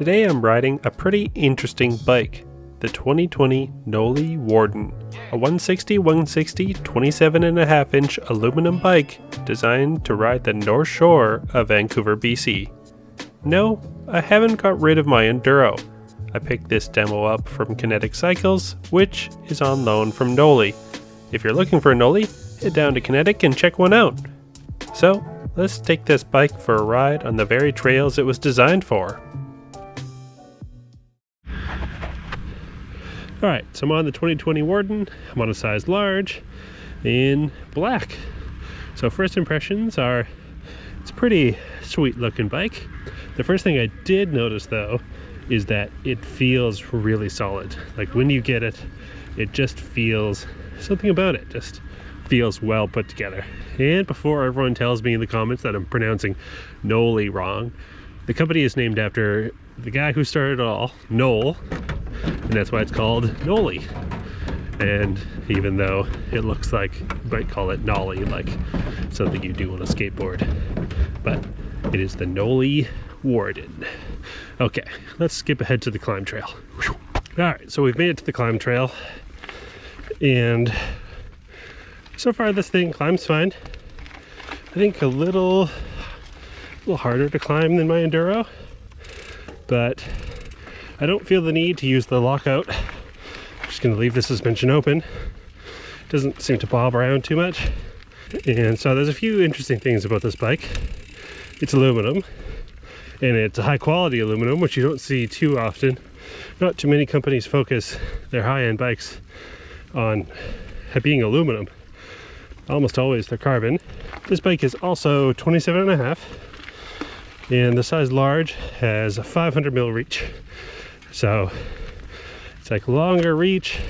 Today I'm riding a pretty interesting bike, the 2020 Knolly Warden, a 160 27.5 inch aluminum bike designed to ride the North Shore of Vancouver, BC. No, I haven't got rid of my Enduro. I picked this demo up from Kinetic Cycles, which is on loan from Knolly. If you're looking for a Knolly, head down to Kinetic and check one out. So, let's take this bike for a ride on the very trails it was designed for. Alright, so I'm on the 2020 Warden. I'm on a size large in black. So first impressions are, it's a pretty sweet looking bike. The first thing I did notice though is that it feels really solid. Like when you get it, it just feels, something about it just feels well put together. And before everyone tells me in the comments that I'm pronouncing Knolly wrong, the company is named after the guy who started it all, Noel, and that's why it's called Knolly. And even though it looks like you might call it Knolly, like something you do on a skateboard, but it is the Knolly Warden. Okay, let's skip ahead to the climb trail. Alright, so we've made it to the climb trail, and so far this thing climbs fine. I think a little harder to climb than my Enduro, but I don't feel the need to use the lockout. I'm just going to leave the suspension open. It doesn't seem to bob around too much. And so there's a few interesting things about this bike. It's aluminum, and it's a high quality aluminum, which you don't see too often. Not too many companies focus their high-end bikes on being aluminum. Almost always they're carbon. This bike is also 27.5, and the size large has a 500 mil reach. So it's like longer reach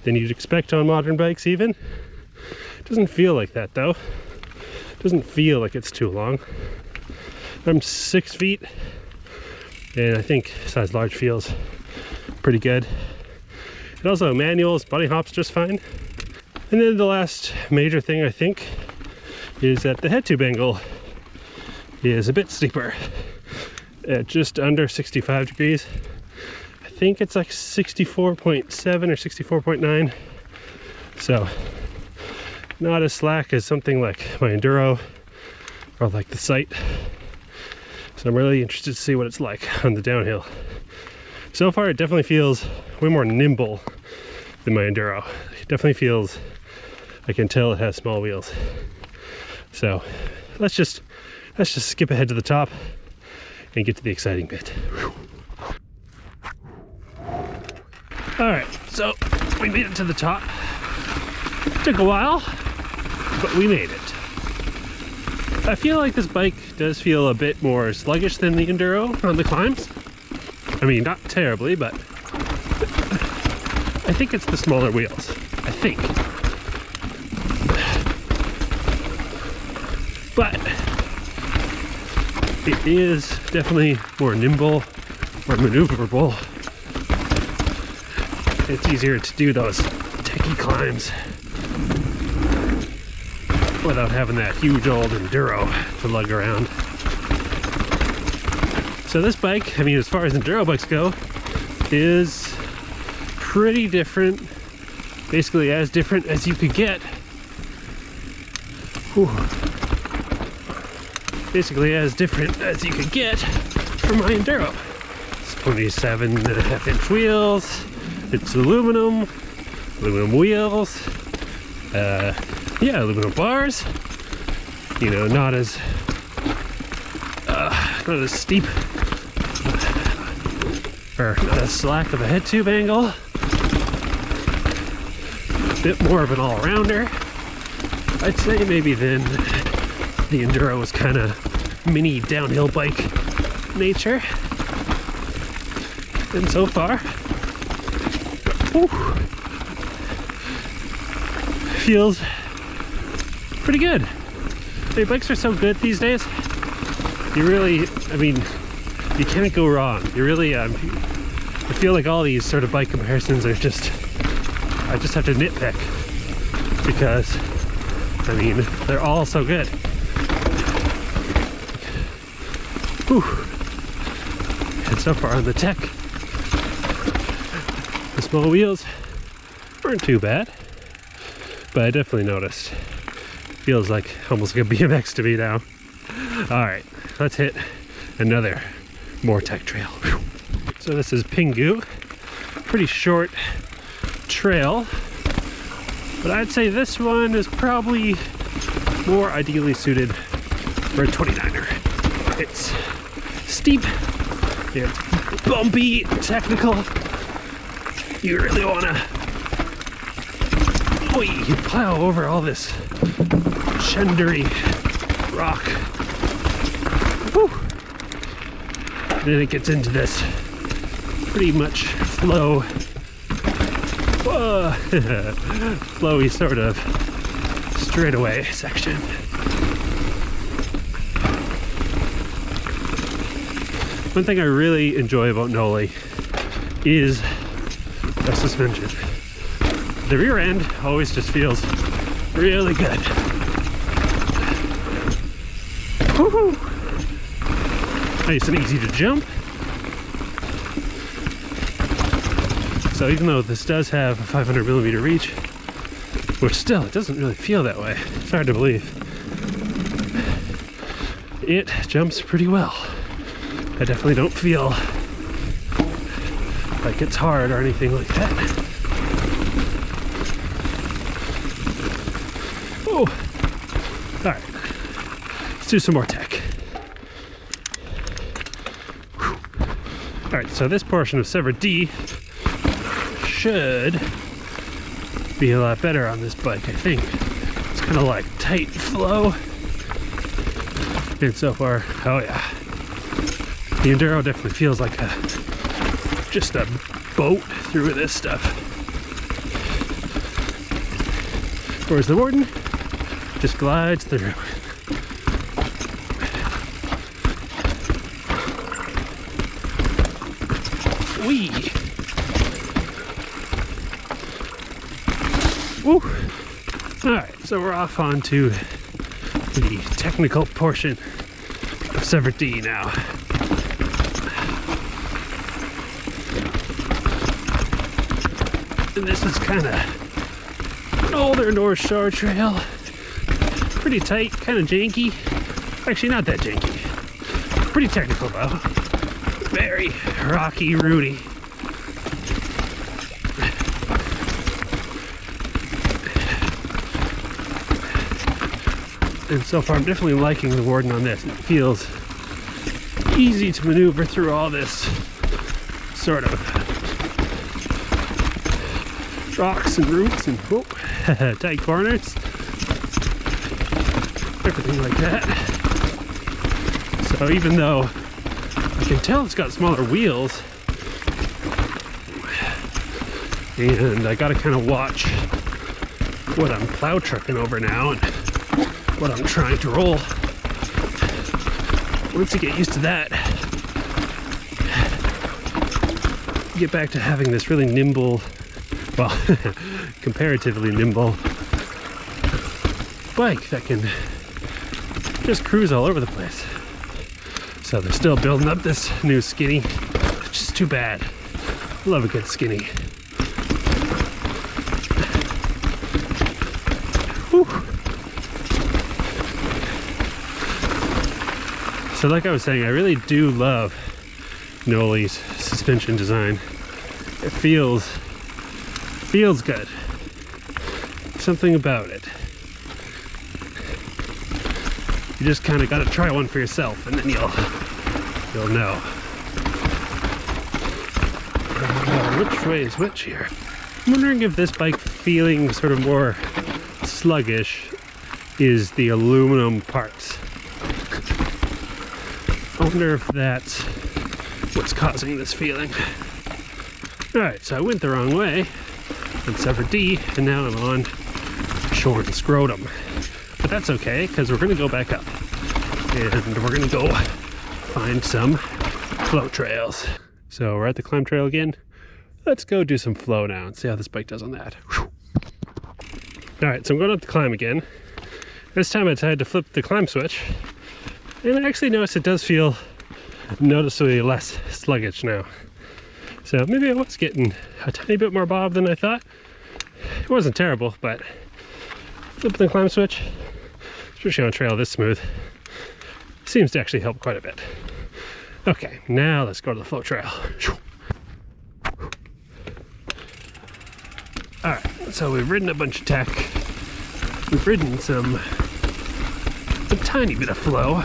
than you'd expect on modern bikes even. It doesn't feel like that though. It doesn't feel like it's too long. I'm 6 feet, and I think size large feels pretty good. It also manuals, bunny hops just fine. And then the last major thing I think is that the head tube angle is a bit steeper at just under 65 degrees. I think it's like 64.7 or 64.9. So not as slack as something like my Enduro or like the Sight. So I'm really interested to see what it's like on the downhill. So far it definitely feels way more nimble than my Enduro. It definitely feels, I can tell it has small wheels. So let's just skip ahead to the top and get to the exciting bit. Alright, so we made it to the top. Took a while, but we made it. I feel like this bike does feel a bit more sluggish than the Enduro on the climbs. I mean, not terribly, but I think it's the smaller wheels. I think. But it is definitely more nimble, more maneuverable. It's easier to do those techie climbs without having that huge old Enduro to lug around. So this bike, I mean, as far as Enduro bikes go, is pretty different, basically as different as you could get. Whew. Basically as different as you could get from my Enduro. It's 27.5 inch wheels, it's aluminum wheels, yeah, aluminum bars, you know, not as steep or not as slack of a head tube angle, a bit more of an all-rounder, I'd say, maybe than the Enduro was kind of mini downhill bike nature. And so far, whew, feels pretty good. Hey, bikes are so good these days. You really, I mean, you can't go wrong. You really, I feel like all these sort of bike comparisons are just, I just have to nitpick because, I mean, they're all so good. Whew. And so far on the tech, the small wheels weren't too bad, but I definitely noticed. Feels like almost like a BMX to me now. All right, let's hit another more tech trail. So this is Pingu, pretty short trail, but I'd say this one is probably more ideally suited for a 29er. It's steep, it's bumpy, technical. You really wanna, you plow over all this shendery rock. Woo. Then it gets into this pretty much flowy sort of straightaway section. One thing I really enjoy about Knolly is the suspension. The rear end always just feels really good. Woohoo! Nice and easy to jump. So even though this does have a 500mm reach, which still, it doesn't really feel that way. It's hard to believe. It jumps pretty well. I definitely don't feel like it's hard or anything like that. Oh! Alright. Let's do some more tech. Alright, so this portion of Severed D should be a lot better on this bike, I think. It's kind of like tight flow. And so far, oh yeah. The Enduro definitely feels like just a boat through this stuff. Whereas the Warden just glides through. Whee! Woo! Alright, so we're off onto the technical portion of Severed D now. And this is kind of an older North Shore trail. Pretty tight, kind of janky. Actually, not that janky. Pretty technical though. Very rocky, rooty. And so far I'm definitely liking the Warden on this. It feels easy to maneuver through all this sort of rocks and roots and tight corners. Everything like that. So even though I can tell it's got smaller wheels, and I gotta kind of watch what I'm plow trucking over now and what I'm trying to roll. Once you get used to that, you get back to having this really nimble, well, comparatively nimble bike that can just cruise all over the place. So they're still building up this new skinny, which is too bad. Love a good skinny. Whew. So like I was saying, I really do love Knolly's suspension design. It feels good. Something about it. You just kind of got to try one for yourself, and then you'll know. Which way is which here? I'm wondering if this bike feeling sort of more sluggish is the aluminum parts. I wonder if that's what's causing this feeling. Alright, so I went the wrong way on Severed D, and now I'm on shorn scrotum. But that's okay, because we're going to go back up. And we're going to go find some flow trails. So we're at the climb trail again. Let's go do some flow now and see how this bike does on that. Alright, so I'm going up the climb again. This time I decided to flip the climb switch. And I actually noticed it does feel noticeably less sluggish now. So maybe I was getting a tiny bit more bob than I thought. It wasn't terrible, but flipping the climb switch, especially on a trail this smooth, seems to actually help quite a bit. Okay, now let's go to the flow trail. Alright, so we've ridden a bunch of tech. We've ridden some tiny bit of flow,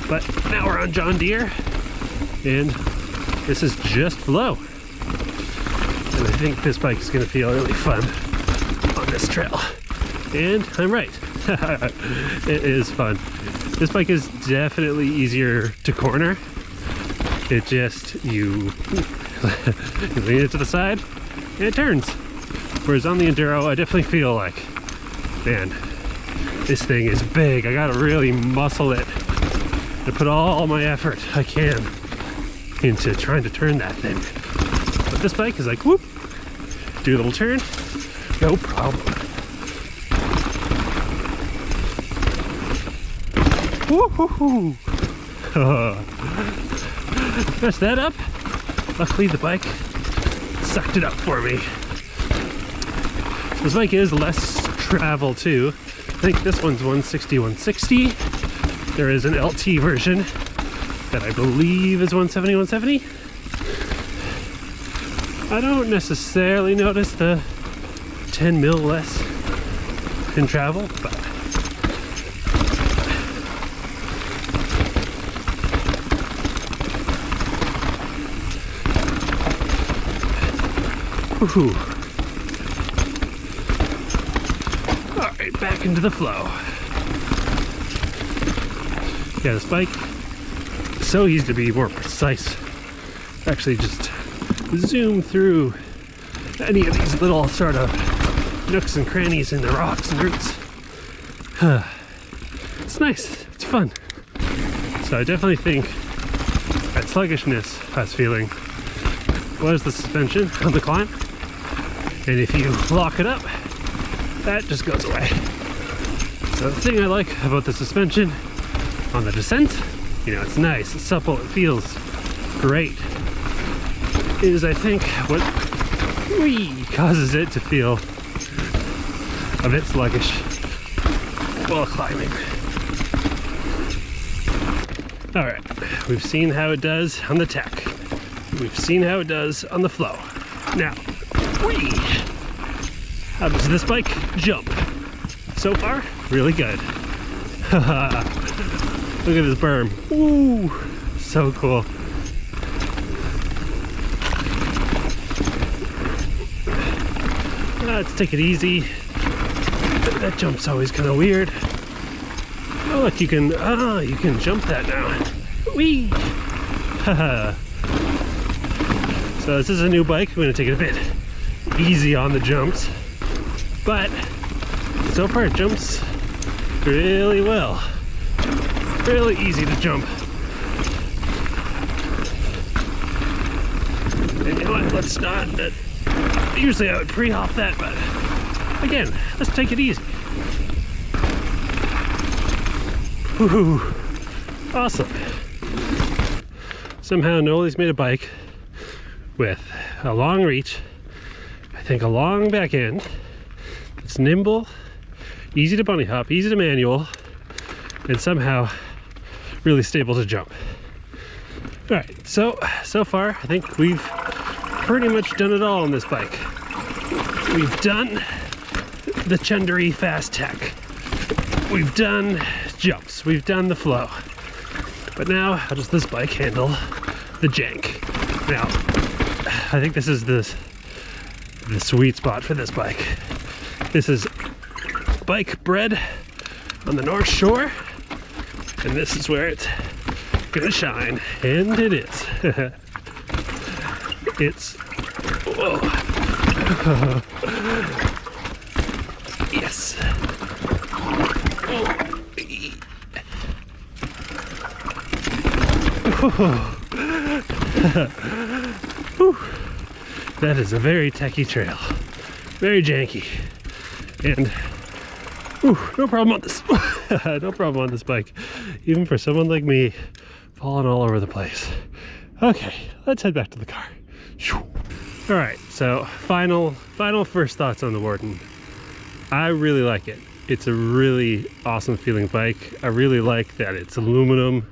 but now we're on John Deere, and this is just flow. And I think this bike is going to feel really fun on this trail. And I'm right. It is fun. This bike is definitely easier to corner. It just, you lean it to the side and it turns. Whereas on the Enduro, I definitely feel like, man, this thing is big. I gotta really muscle it and put all my effort I can into trying to turn that thing. But this bike is like, whoop, do a little turn, no problem. Woo-hoo-hoo. Messed that up. Luckily the bike sucked it up for me. This bike is less travel too. I think this one's 160, 160. There is an LT version that I believe is 170, 170. I don't necessarily notice the 10 mil less in travel, but woohoo. Alright, back into the flow. Yeah, this bike is so easy to be more precise. Actually just zoom through any of these little sort of nooks and crannies in the rocks and roots. It's nice, it's fun. So I definitely think that sluggishness I was feeling was the suspension on the climb. And if you lock it up, that just goes away. So the thing I like about the suspension on the descent, you know, it's nice, it's supple, it feels great, is I think what causes it to feel a bit sluggish while climbing. Alright, we've seen how it does on the tech. We've seen how it does on the flow. Now, how does this bike jump? So far, really good. Look at this berm. Ooh, so cool. Let's take it easy. That jump's always kind of weird. Oh, look, you can jump that now. Whee! So this is a new bike. I'm going to take it a bit easy on the jumps, but so far it jumps really well. Really easy to jump. And you know what, let's not, usually I would pre-hop that, but again, let's take it easy. Woohoo! Awesome. Somehow Knolly's made a bike with a long reach, I think a long back end, it's nimble, easy to bunny hop, easy to manual, and somehow really stable to jump. Alright, so far I think we've pretty much done it all on this bike. We've done the Chundry fast tech, we've done jumps, we've done the flow, but now how does this bike handle the jank? Now I think this is the sweet spot for this bike. This is bike bred on the North Shore, and this is where it's gonna shine, and it is. It's, whoa. Yes. Whew. That is a very techy trail, very janky, and no problem on this. No problem on this bike. Even for someone like me falling all over the place. Okay, let's head back to the car. All right, so final first thoughts on the Warden. I really like it. It's a really awesome feeling bike. I really like that it's aluminum.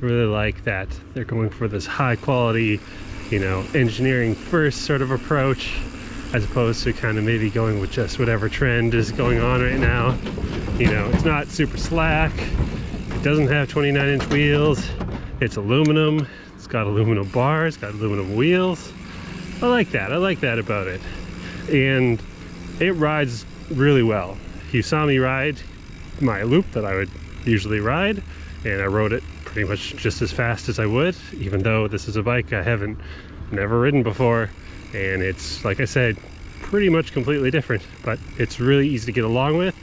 I really like that they're going for this high quality, you know, engineering first sort of approach, as opposed to kind of maybe going with just whatever trend is going on right now. You know, it's not super slack. It doesn't have 29-inch wheels. It's aluminum. It's got aluminum bars, got aluminum wheels. I like that. I like that about it. And it rides really well. You saw me ride my loop that I would usually ride, and I rode it pretty much just as fast as I would, even though this is a bike I haven't never ridden before, and it's, like I said, pretty much completely different, but it's really easy to get along with.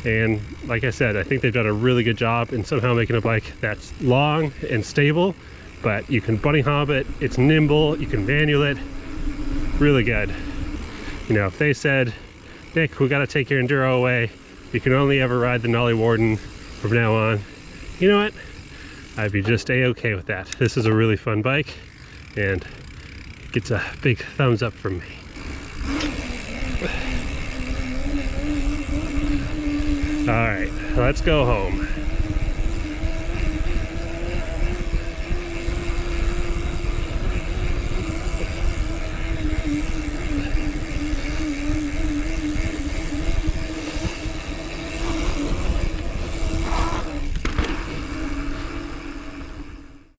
And like I said, I think they've done a really good job in somehow making a bike that's long and stable, but you can bunny hop it, it's nimble, you can manual it, really good. You know, if they said, Nick, we gotta take your enduro away, you can only ever ride the Knolly Warden from now on, you know what? I'd be just a-okay with that. This is a really fun bike, and it gets a big thumbs up from me. All right, let's go home.